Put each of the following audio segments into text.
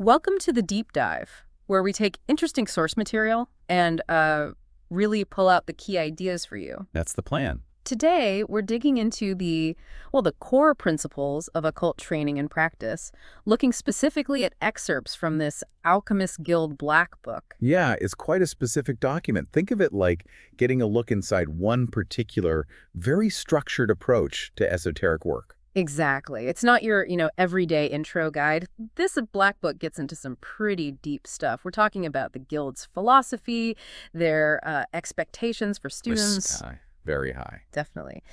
Welcome to the deep dive, where we take interesting source material and really pull out the key ideas for you. That's the plan. Today, we're digging into the core principles of occult training and practice, looking specifically at excerpts from this Alchemist Guild Black Book. Yeah, it's quite a specific document. Think of it like getting a look inside one particular, very structured approach to esoteric work. Exactly. It's not your, everyday intro guide. This Black Book gets into some pretty deep stuff. We're talking about the Guild's philosophy, their expectations for students. High, very high. Definitely.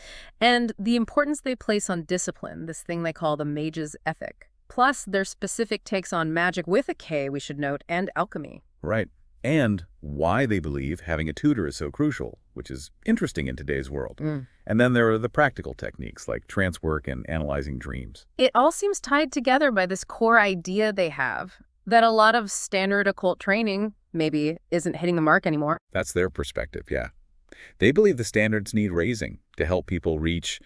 And the importance they place on discipline, this thing they call the mage's ethic. Plus, their specific takes on magic with a K, we should note, and alchemy. Right. And why they believe having a tutor is so crucial, which is interesting in today's world. And then there are the practical techniques like trance work and analyzing dreams. It all seems tied together by this core idea they have that a lot of standard occult training maybe isn't hitting the mark anymore. That's their perspective, yeah. They believe the standards need raising to help people reach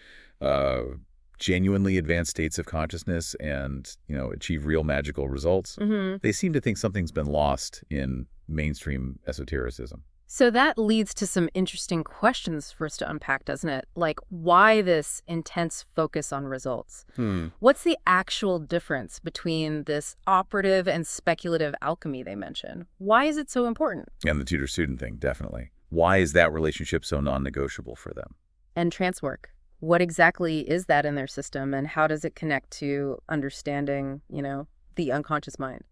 genuinely advanced states of consciousness and, achieve real magical results. They seem to think something's been lost in mainstream esotericism. So that leads to some interesting questions for us to unpack, doesn't it? Like, why this intense focus on results? What's the actual difference between this operative and speculative alchemy they mention? Why is it so important? And the tutor-student thing, definitely. Why is that relationship so non-negotiable for them? And trance work. What exactly is that in their system, and how does it connect to understanding, the unconscious mind?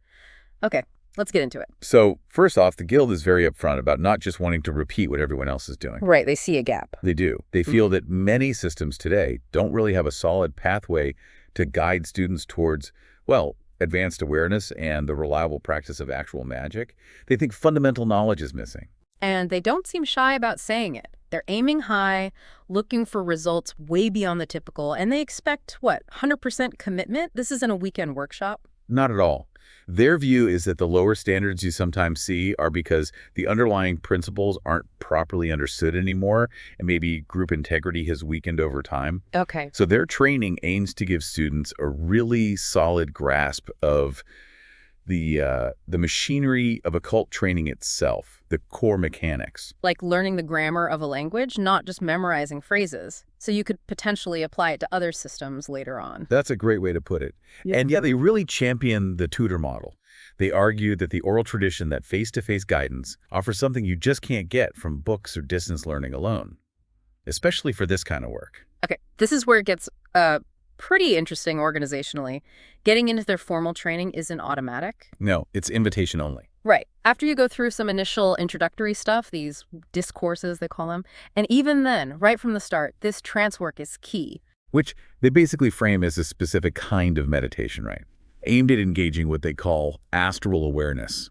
Okay. Let's get into it. So, first off, the Guild is very upfront about not just wanting to repeat what everyone else is doing. Right, they see a gap. They do. They feel that many systems today don't really have a solid pathway to guide students towards, advanced awareness and the reliable practice of actual magic. They think fundamental knowledge is missing. And they don't seem shy about saying it. They're aiming high, looking for results way beyond the typical, and they expect, 100% commitment? This isn't a weekend workshop? Not at all. Their view is that the lower standards you sometimes see are because the underlying principles aren't properly understood anymore, and maybe group integrity has weakened over time. Okay. So their training aims to give students a really solid grasp of the machinery of occult training itself, the core mechanics. Like learning the grammar of a language, not just memorizing phrases. So you could potentially apply it to other systems later on. That's a great way to put it. Yeah. And they really champion the tutor model. They argue that the oral tradition, that face-to-face guidance, offers something you just can't get from books or distance learning alone, especially for this kind of work. Okay, this is where it gets pretty interesting organizationally. Getting into their formal training isn't automatic. No, it's invitation only. Right. After you go through some initial introductory stuff, these discourses, they call them, and even then, right from the start, this trance work is key. Which they basically frame as a specific kind of meditation, right? Aimed at engaging what they call astral awareness,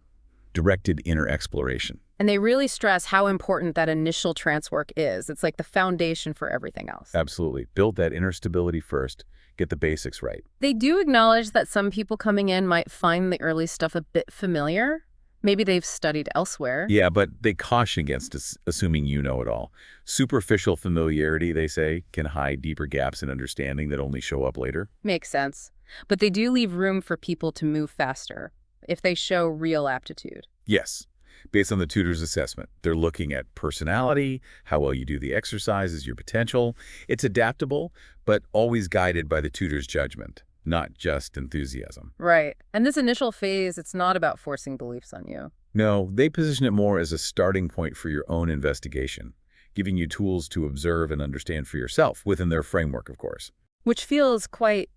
directed inner exploration. And they really stress how important that initial trance work is. It's like the foundation for everything else. Absolutely. Build that inner stability first. Get the basics right. They do acknowledge that some people coming in might find the early stuff a bit familiar. Maybe they've studied elsewhere. Yeah, but they caution against assuming you know it all. Superficial familiarity, they say, can hide deeper gaps in understanding that only show up later. Makes sense. But they do leave room for people to move faster if they show real aptitude. Yes. Based on the tutor's assessment, they're looking at personality, how well you do the exercises, your potential. It's adaptable, but always guided by the tutor's judgment, not just enthusiasm. Right. And this initial phase, it's not about forcing beliefs on you. No, they position it more as a starting point for your own investigation, giving you tools to observe and understand for yourself, within their framework, of course. Which feels quite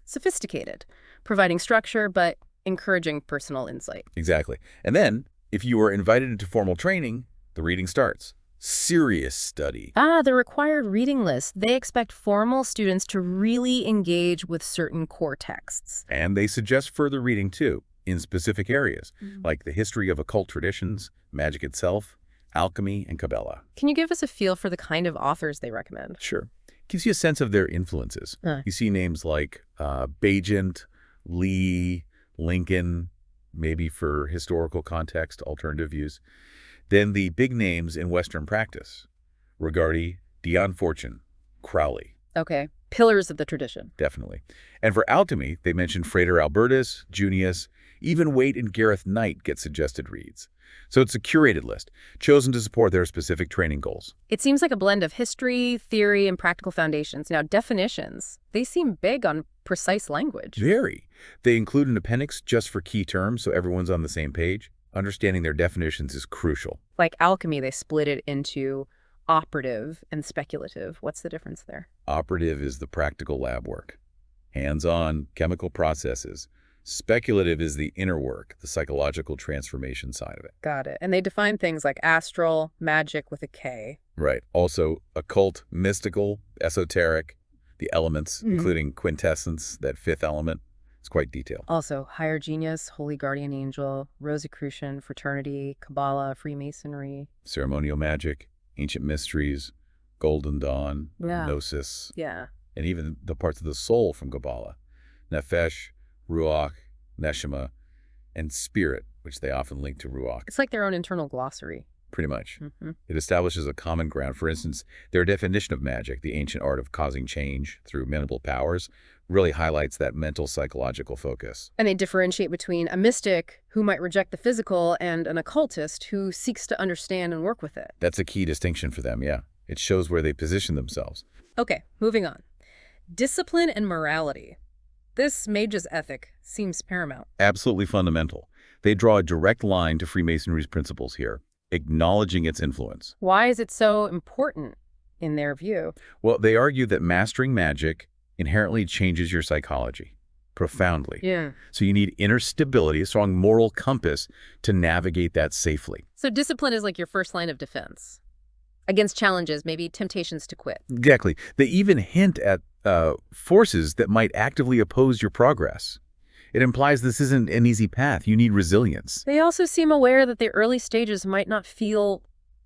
sophisticated, providing structure, but encouraging personal insight. Exactly. And then, if you are invited into formal training, the reading starts. Serious study. The required reading list. They expect formal students to really engage with certain core texts. And they suggest further reading, too, in specific areas, like the history of occult traditions, magic itself, alchemy, and Kabbalah. Can you give us a feel for the kind of authors they recommend? Sure. Gives you a sense of their influences. You see names like Bajent, Lee, Lincoln, maybe for historical context, alternative views. Then the big names in Western practice: Regardie, Dion Fortune, Crowley. Okay, pillars of the tradition. Definitely. And for alchemy, they mention Frater Albertus, Junius, Even Waite and Gareth Knight get suggested reads. So it's a curated list, chosen to support their specific training goals. It seems like a blend of history, theory, and practical foundations. Now, definitions, they seem big on precise language. Very. They include an appendix just for key terms so everyone's on the same page. Understanding their definitions is crucial. Like alchemy, they split it into operative and speculative. What's the difference there? Operative is the practical lab work, hands-on chemical processes. Speculative is the inner work, the psychological transformation side of it. Got it. And they define things like astral, magic with a K. Right. Also, occult, mystical, esoteric, the elements, including quintessence, that fifth element. It's quite detailed. Also, higher genius, holy guardian angel, Rosicrucian, fraternity, Kabbalah, Freemasonry. Ceremonial magic, ancient mysteries, golden dawn, gnosis, and even the parts of the soul from Kabbalah, nefesh, ruach, neshama, and spirit, which they often link to ruach. It's like their own internal glossary. Pretty much. It establishes a common ground. For instance, their definition of magic, the ancient art of causing change through mental powers, really highlights that mental psychological focus. And they differentiate between a mystic who might reject the physical and an occultist who seeks to understand and work with it. That's a key distinction for them, yeah. It shows where they position themselves. Okay, moving on. Discipline and morality. This mage's ethic seems paramount. Absolutely fundamental. They draw a direct line to Freemasonry's principles here, acknowledging its influence. Why is it so important in their view? Well, they argue that mastering magic inherently changes your psychology profoundly. So you need inner stability, a strong moral compass to navigate that safely. So discipline is like your first line of defense against challenges, maybe temptations to quit. Exactly. They even hint at forces that might actively oppose your progress. It implies this isn't an easy path. You need resilience. They also seem aware that the early stages might not feel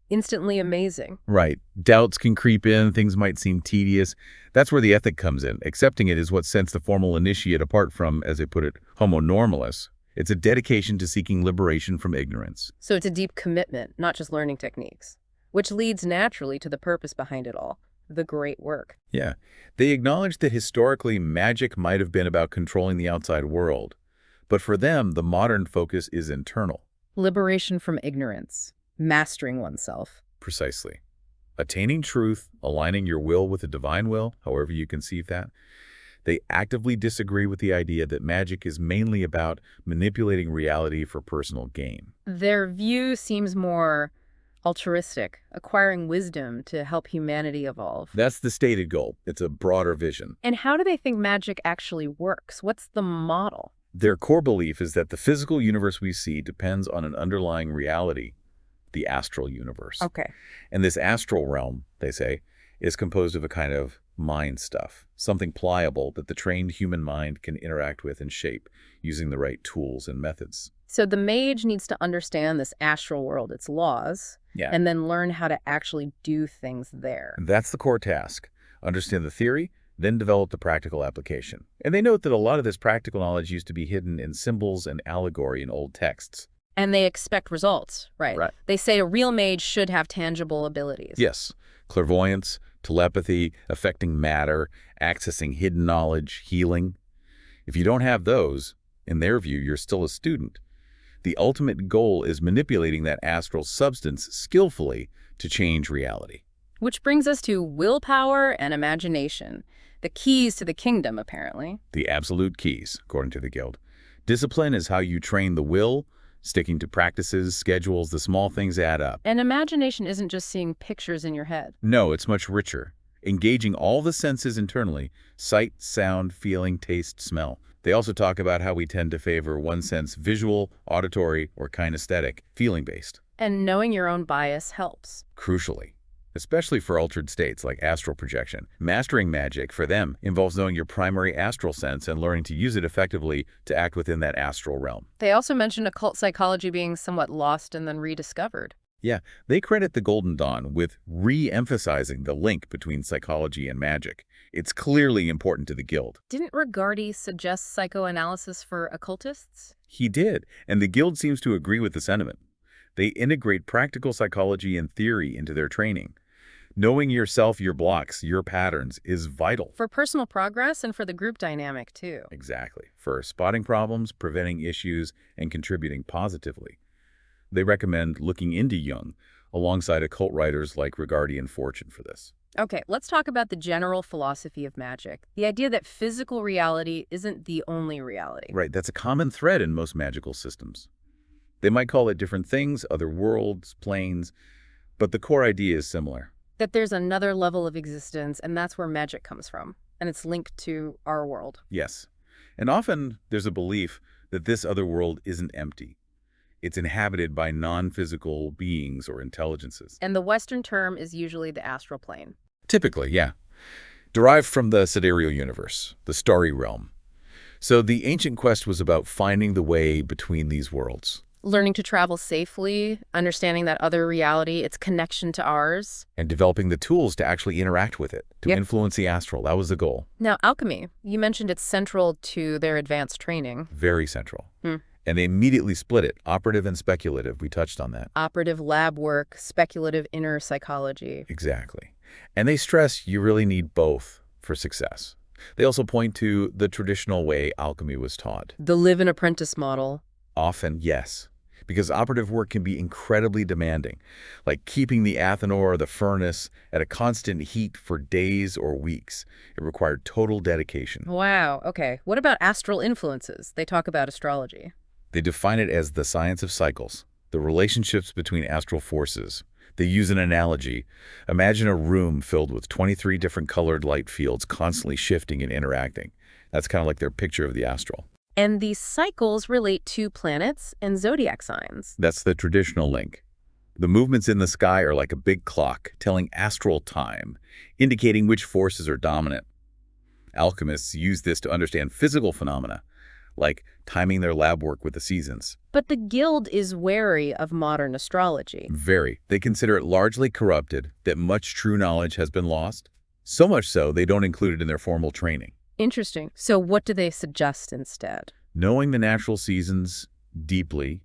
instantly amazing. Right. Doubts can creep in. Things might seem tedious. That's where the ethic comes in. Accepting it is what sets the formal initiate apart from, as they put it, homo normalis. It's a dedication to seeking liberation from ignorance. So it's a deep commitment, not just learning techniques, which leads naturally to the purpose behind it all, the great work. Yeah. They acknowledge that historically magic might have been about controlling the outside world, but for them, the modern focus is internal. Liberation from ignorance, mastering oneself. Precisely. Attaining truth, aligning your will with the divine will, however you conceive that. They actively disagree with the idea that magic is mainly about manipulating reality for personal gain. Their view seems more altruistic, acquiring wisdom to help humanity evolve. That's the stated goal. It's a broader vision. And how do they think magic actually works? What's the model? Their core belief is that the physical universe we see depends on an underlying reality, the astral universe. Okay. And this astral realm, they say, is composed of a kind of mind stuff, something pliable that the trained human mind can interact with and shape using the right tools and methods. So the mage needs to understand this astral world, its laws, and then learn how to actually do things there. That's the core task. Understand the theory, then develop the practical application. And they note that a lot of this practical knowledge used to be hidden in symbols and allegory in old texts. And they expect results, right? They say a real mage should have tangible abilities. Yes. Clairvoyance, telepathy, affecting matter, accessing hidden knowledge, healing. If you don't have those, in their view, you're still a student. The ultimate goal is manipulating that astral substance skillfully to change reality. Which brings us to willpower and imagination, the keys to the kingdom, apparently. The absolute keys, according to the Guild. Discipline is how you train the will, sticking to practices, schedules, the small things add up. And imagination isn't just seeing pictures in your head. No, it's much richer. Engaging all the senses internally, sight, sound, feeling, taste, smell. They also talk about how we tend to favor one sense visual, auditory, or kinesthetic, feeling-based. And knowing your own bias helps. Crucially, especially for altered states like astral projection. Mastering magic, for them, involves knowing your primary astral sense and learning to use it effectively to act within that astral realm. They also mention occult psychology being somewhat lost and then rediscovered. Yeah, they credit the Golden Dawn with re-emphasizing the link between psychology and magic. It's clearly important to the Guild. Didn't Rigardi suggest psychoanalysis for occultists? He did, and the Guild seems to agree with the sentiment. They integrate practical psychology and theory into their training. Knowing yourself, your blocks, your patterns is vital. For personal progress and for the group dynamic, too. Exactly. For spotting problems, preventing issues, and contributing positively. They recommend looking into Jung alongside occult writers like Rigardi and Fortune for this. Okay, let's talk about the general philosophy of magic. The idea that physical reality isn't the only reality. Right, that's a common thread in most magical systems. They might call it different things, other worlds, planes, but the core idea is similar. That there's another level of existence, and that's where magic comes from. And it's linked to our world. Yes. And often there's a belief that this other world isn't empty. It's inhabited by non-physical beings or intelligences. And the Western term is usually the astral plane. Typically, yeah. Derived from the sidereal universe, the starry realm. So the ancient quest was about finding the way between these worlds. Learning to travel safely, understanding that other reality, its connection to ours. And developing the tools to actually interact with it, to influence the astral. That was the goal. Now, alchemy, you mentioned it's central to their advanced training. Very central. And they immediately split it, operative and speculative. We touched on that. Operative lab work, speculative inner psychology. Exactly. And they stress you really need both for success. They also point to the traditional way alchemy was taught. The live-and-apprentice model. Often, yes. Because operative work can be incredibly demanding, like keeping the athanor or the furnace at a constant heat for days or weeks. It required total dedication. Wow, okay. What about astral influences? They talk about astrology. They define it as the science of cycles, the relationships between astral forces. They use an analogy. Imagine a room filled with 23 different colored light fields constantly shifting and interacting. That's kind of like their picture of the astral. And these cycles relate to planets and zodiac signs. That's the traditional link. The movements in the sky are like a big clock telling astral time, indicating which forces are dominant. Alchemists use this to understand physical phenomena, like timing their lab work with the seasons. But the guild is wary of modern astrology. Very. They consider it largely corrupted, that much true knowledge has been lost. So much so, they don't include it in their formal training. Interesting. So what do they suggest instead? Knowing the natural seasons deeply,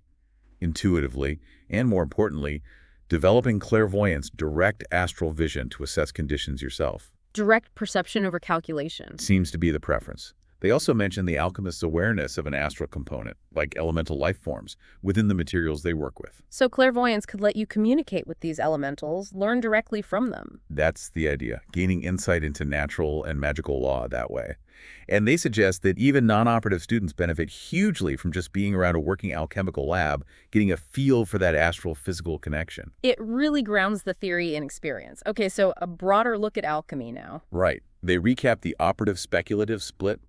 intuitively, and more importantly, developing clairvoyance, direct astral vision to assess conditions yourself. Direct perception over calculation. Seems to be the preference. They also mention the alchemist's awareness of an astral component, like elemental life forms, within the materials they work with. So clairvoyance could let you communicate with these elementals, learn directly from them. That's the idea, gaining insight into natural and magical law that way. And they suggest that even non-operative students benefit hugely from just being around a working alchemical lab, getting a feel for that astral physical connection. It really grounds the theory in experience. Okay, so a broader look at alchemy now. Right. They recap the operative-speculative split.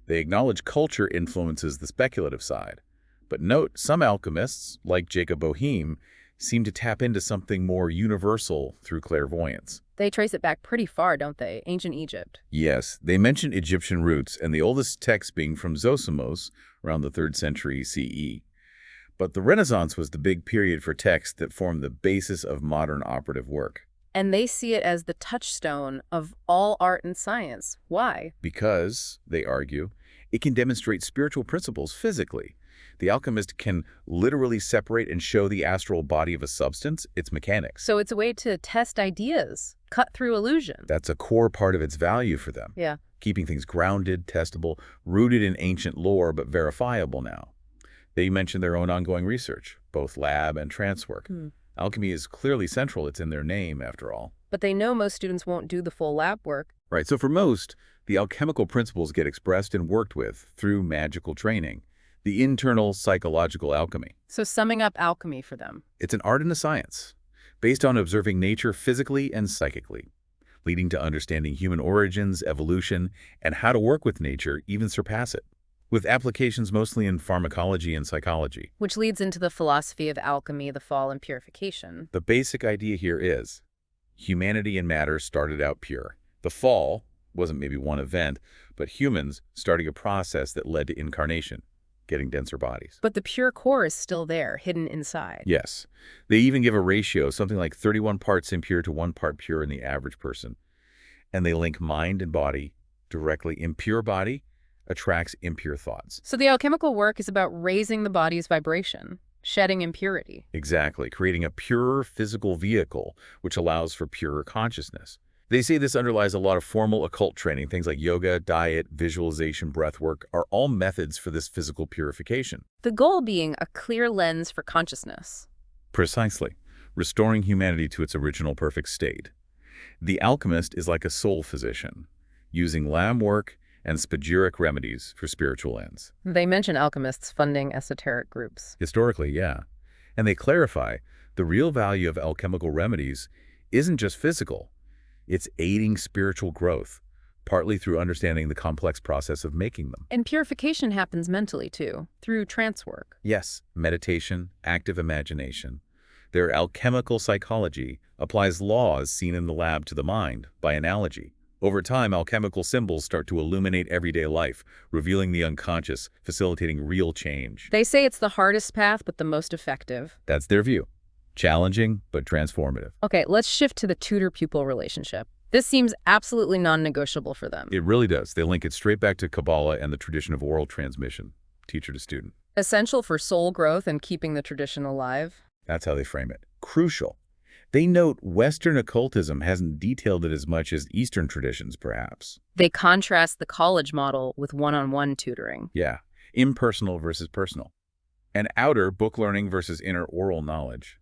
They acknowledge culture influences the speculative side. But note, some alchemists, like Jacob Boehme, seem to tap into something more universal through clairvoyance. They trace it back pretty far, don't they? Ancient Egypt. Yes, they mention Egyptian roots, and the oldest text being from Zosimos, around the 3rd century CE. But the Renaissance was the big period for texts that formed the basis of modern operative work. And they see it as the touchstone of all art and science. Why? Because, they argue, it can demonstrate spiritual principles physically. The alchemist can literally separate and show the astral body of a substance, its mechanics. So it's a way to test ideas, cut through illusion. That's a core part of its value for them. Yeah. Keeping things grounded, testable, rooted in ancient lore, but verifiable now. They mention their own ongoing research, both lab and trance work. Alchemy is clearly central. It's in their name, after all. But they know most students won't do the full lab work. Right. So for most, the alchemical principles get expressed and worked with through magical training, the internal psychological alchemy. So summing up alchemy for them. It's an art and a science, based on observing nature physically and psychically, leading to understanding human origins, evolution, and how to work with nature, even surpass it, with applications mostly in pharmacology and psychology. Which leads into the philosophy of alchemy, the fall, and purification. The basic idea here is humanity and matter started out pure. The fall wasn't maybe one event, but humans starting a process that led to incarnation, getting denser bodies. But the pure core is still there, hidden inside. Yes. They even give a ratio, something like 31 parts impure to 1 part pure in the average person. And they link mind and body directly. Impure body attracts impure thoughts. So the alchemical work is about raising the body's vibration. Shedding impurity. Exactly, creating a purer physical vehicle, which allows for purer consciousness. They say this underlies a lot of formal occult training. Things like yoga, diet, visualization, breathwork are all methods for this physical purification. The goal being a clear lens for consciousness. Precisely, restoring humanity to its original perfect state. The alchemist is like a soul physician, using lamb work and spagyric remedies for spiritual ends. They mention alchemists funding esoteric groups. Historically, yeah. And they clarify the real value of alchemical remedies isn't just physical. It's aiding spiritual growth, partly through understanding the complex process of making them. And purification happens mentally, too, through trance work. Yes, meditation, active imagination. Their alchemical psychology applies laws seen in the lab to the mind, by analogy. Over time, alchemical symbols start to illuminate everyday life, revealing the unconscious, facilitating real change. They say it's the hardest path, but the most effective. That's their view. Challenging, but transformative. Okay, let's shift to the tutor-pupil relationship. This seems absolutely non-negotiable for them. It really does. They link it straight back to Kabbalah and the tradition of oral transmission, teacher to student. Essential for soul growth and keeping the tradition alive. That's how they frame it. Crucial. They note Western occultism hasn't detailed it as much as Eastern traditions, perhaps. They contrast the college model with one-on-one tutoring. Yeah, impersonal versus personal. And outer book learning versus inner oral knowledge.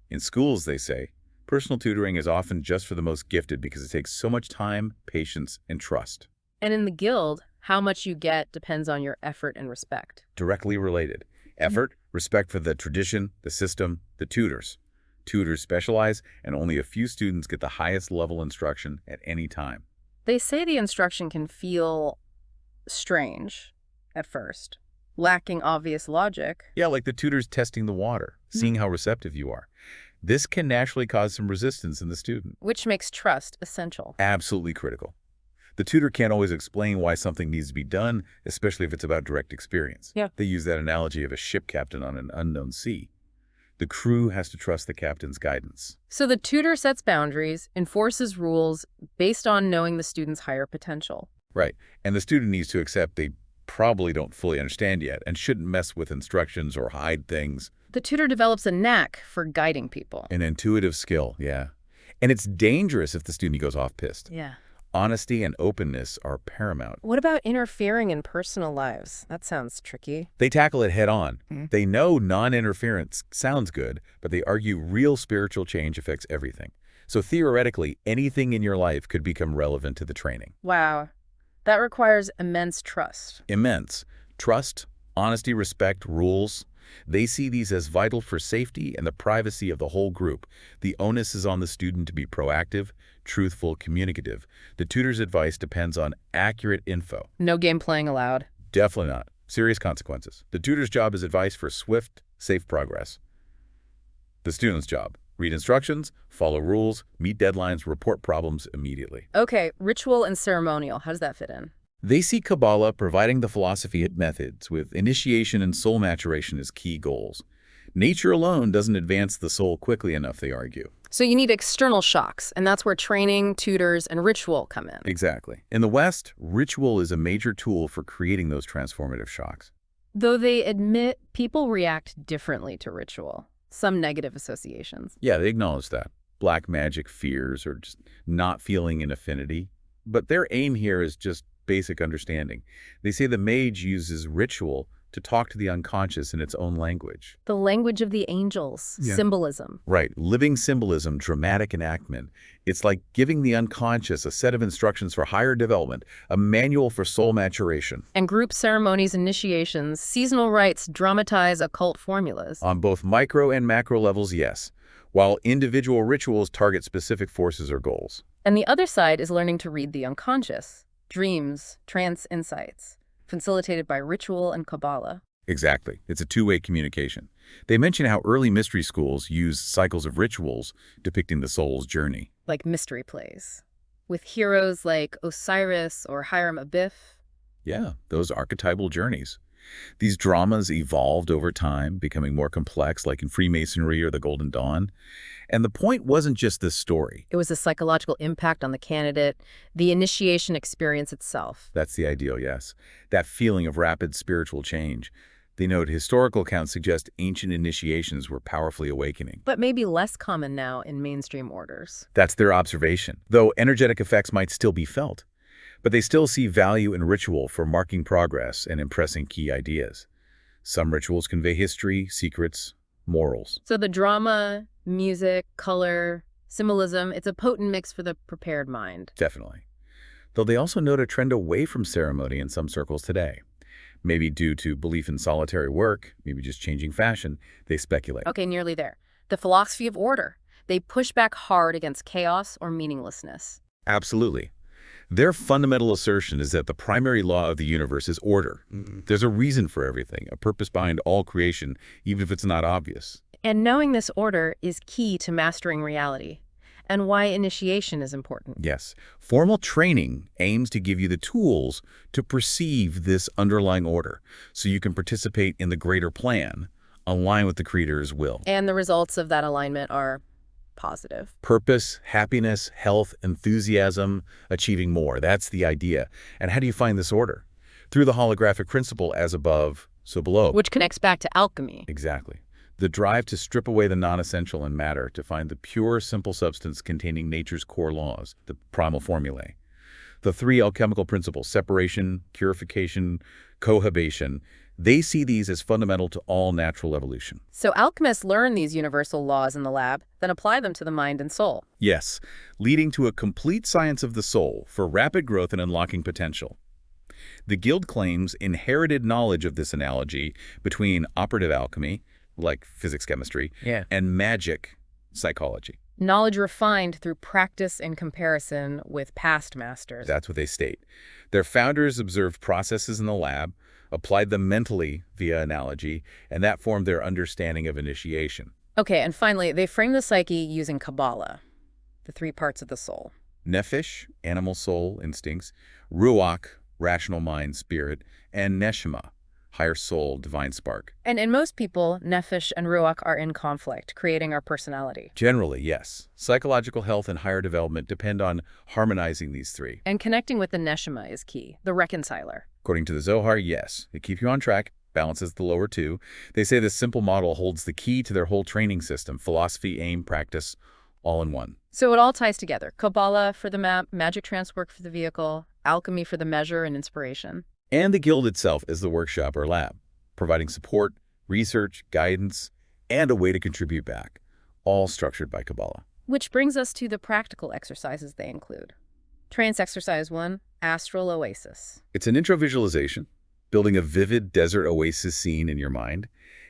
In schools, they say, personal tutoring is often just for the most gifted because it takes so much time, patience, and trust. And in the guild, how much you get depends on your effort and respect. Directly related. Effort, respect for the tradition, the system, the tutors. Tutors specialize, and only a few students get the highest level instruction at any time. They say the instruction can feel strange at first, lacking obvious logic. Yeah, like the tutors testing the water, seeing how receptive you are. This can naturally cause some resistance in the student. Which makes trust essential. Absolutely critical. The tutor can't always explain why something needs to be done, especially if it's about direct experience. Yeah. They use that analogy of a ship captain on an unknown sea. The crew has to trust the captain's guidance. So the tutor sets boundaries, enforces rules based on knowing the student's higher potential. Right. And the student needs to accept they probably don't fully understand yet and shouldn't mess with instructions or hide things. The tutor develops a knack for guiding people. An intuitive skill, yeah. And it's dangerous if the student goes off piste. Yeah. Honesty and openness are paramount. What about interfering in personal lives? That sounds tricky. They tackle it head on. They know non-interference sounds good, but they argue real spiritual change affects everything. So theoretically, anything in your life could become relevant to the training. Wow. That requires immense trust. Immense. Trust, honesty, respect, rules. They see these as vital for safety and the privacy of the whole group. The onus is on the student to be proactive, truthful, communicative. The tutor's advice depends on accurate info. No game playing allowed. Definitely not. Serious consequences. The tutor's job is advice for swift, safe progress. The student's job: read instructions, follow rules, meet deadlines, report problems immediately. Okay, ritual and ceremonial. How does that fit in? They see Kabbalah providing the philosophy and methods, with initiation and soul maturation as key goals. Nature alone doesn't advance the soul quickly enough, they argue. So you need external shocks, and that's where training, tutors, and ritual come in. Exactly. In the West, ritual is a major tool for creating those transformative shocks. Though they admit people react differently to ritual. Some negative associations. Yeah, they acknowledge that. Black magic fears or just not feeling an affinity. But their aim here is just basic understanding. They say the mage uses ritual to talk to the unconscious in its own language. The language of the angels, symbolism. Right, living symbolism, dramatic enactment. It's like giving the unconscious a set of instructions for higher development, a manual for soul maturation. And group ceremonies, initiations, seasonal rites dramatize occult formulas. On both micro and macro levels, yes, while individual rituals target specific forces or goals. And the other side is learning to read the unconscious. Dreams, trance insights, facilitated by ritual and Kabbalah. Exactly. It's a two-way communication. They mention how early mystery schools use cycles of rituals depicting the soul's journey. Like mystery plays, with heroes like Osiris or Hiram Abiff. Yeah, those archetypal journeys. These dramas evolved over time, becoming more complex, like in Freemasonry or the Golden Dawn. And the point wasn't just this story. It was the psychological impact on the candidate, the initiation experience itself. That's the ideal, yes. That feeling of rapid spiritual change. They note historical accounts suggest ancient initiations were powerfully awakening. But maybe less common now in mainstream orders. That's their observation, though energetic effects might still be felt. But they still see value in ritual for marking progress and impressing key ideas. Some rituals convey history, secrets, morals. So the drama, music, color, symbolism, it's a potent mix for the prepared mind. Definitely. Though they also note a trend away from ceremony in some circles today. Maybe due to belief in solitary work, maybe just changing fashion, they speculate. Okay, nearly there. The philosophy of order. They push back hard against chaos or meaninglessness. Absolutely. Their fundamental assertion is that the primary law of the universe is order. There's a reason for everything, a purpose behind all creation, even if it's not obvious. And knowing this order is key to mastering reality, and why initiation is important. Yes. Formal training aims to give you the tools to perceive this underlying order, so you can participate in the greater plan, align with the Creator's will. And the results of that alignment are positive. Purpose, happiness, health, enthusiasm, achieving more. That's the idea. And how do you find this order? Through the holographic principle, as above, so below. Which connects back to alchemy. Exactly. The drive to strip away the non-essential in matter, to find the pure, simple substance containing nature's core laws, the primal formulae. The three alchemical principles, separation, purification, cohabation, they see these as fundamental to all natural evolution. So alchemists learn these universal laws in the lab, then apply them to the mind and soul. Yes, leading to a complete science of the soul for rapid growth and unlocking potential. The Guild claims inherited knowledge of this analogy between operative alchemy, like physics, chemistry, and magic, psychology. Knowledge refined through practice and comparison with past masters. That's what they state. Their founders observed processes in the lab, applied them mentally via analogy, and that formed their understanding of initiation. Okay, and finally, they frame the psyche using Kabbalah, the three parts of the soul. Nephesh, animal soul, instincts, Ruach, rational mind, spirit, and Neshama, higher soul, divine spark. And in most people, Nephesh and Ruach are in conflict, creating our personality. Generally, yes. Psychological health and higher development depend on harmonizing these three. And connecting with the Neshama is key, the reconciler. According to the Zohar, yes. They keep you on track, balances the lower two. They say this simple model holds the key to their whole training system, philosophy, aim, practice, all in one. So it all ties together. Kabbalah for the map, magic trance work for the vehicle, alchemy for the measure and inspiration. And the Guild itself is the workshop or lab, providing support, research, guidance, and a way to contribute back, all structured by Kabbalah. Which brings us to the practical exercises they include. Trance exercise 1, Astral Oasis. It's an intro visualization, building a vivid desert oasis scene in your mind,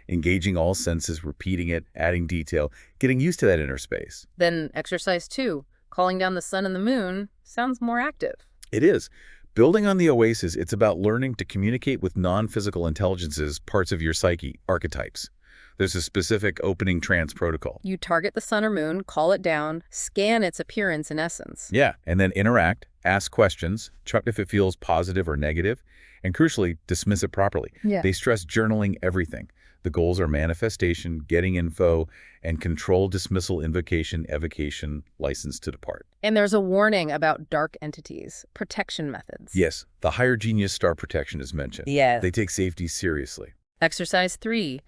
engaging all senses, repeating it, adding detail, getting used to that inner space. Then exercise 2, calling down the sun and the moon, sounds more active. It is. Building on the oasis, it's about learning to communicate with non-physical intelligences, parts of your psyche, archetypes. There's a specific opening trance protocol. You target the sun or moon, call it down, scan its appearance and essence. Yeah, and then interact, ask questions, check if it feels positive or negative, and crucially, dismiss it properly. Yeah. They stress journaling everything. The goals are manifestation, getting info, and control, dismissal, invocation, evocation, license to depart. And there's a warning about dark entities, protection methods. Yes, the higher genius star protection is mentioned. Yes. They take safety seriously. Exercise 3,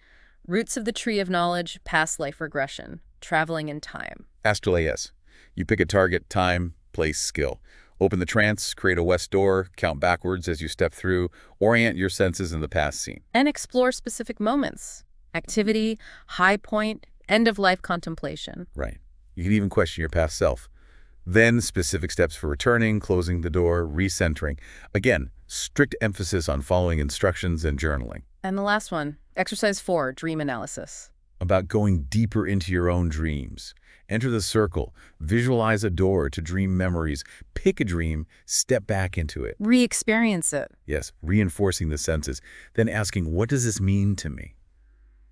Roots of the Tree of Knowledge, Past Life Regression, Traveling in Time. Astral AS. You pick a target, time, place, skill. Open the trance, create a west door, count backwards as you step through, orient your senses in the past scene. And explore specific moments, activity, high point, end-of-life contemplation. Right. You can even question your past self. Then specific steps for returning, closing the door, recentering. Again, strict emphasis on following instructions and journaling. And the last one, exercise 4, dream analysis. About going deeper into your own dreams. Enter the circle, visualize a door to dream memories, pick a dream, step back into it. Re-experience it. Yes, reinforcing the senses, then asking, what does this mean to me?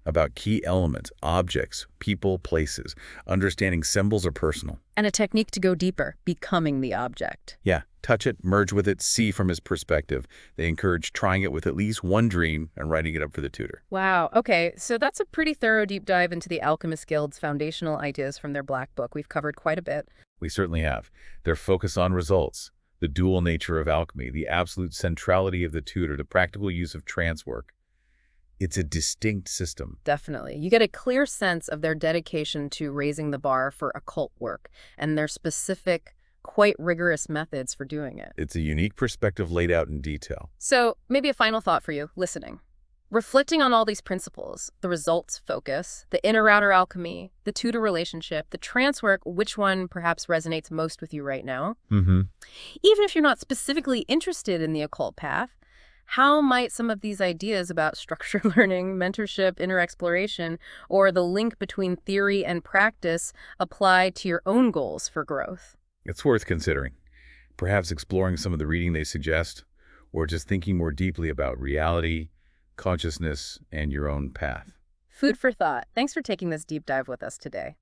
About key elements, objects, people, places, understanding symbols are personal. And a technique to go deeper, becoming the object. Yeah, touch it, merge with it, see from his perspective. They encourage trying it with at least one dream and writing it up for the tutor. Wow, okay, so that's a pretty thorough deep dive into the Alchemist Guild's foundational ideas from their Black Book. We've covered quite a bit. We certainly have. Their focus on results, the dual nature of alchemy, the absolute centrality of the tutor, the practical use of trance work, It's a distinct system. Definitely. You get a clear sense of their dedication to raising the bar for occult work and their specific, quite rigorous methods for doing it. It's a unique perspective laid out in detail. So maybe a final thought for you, listening. Reflecting on all these principles, the results focus, the inner-outer alchemy, the tutor relationship, the trance work, which one perhaps resonates most with you right now? Mm-hmm. Even if you're not specifically interested in the occult path, how might some of these ideas about structured learning, mentorship, inner exploration, or the link between theory and practice apply to your own goals for growth? It's worth considering. Perhaps exploring some of the reading they suggest, or just thinking more deeply about reality, consciousness, and your own path. Food for thought. Thanks for taking this deep dive with us today.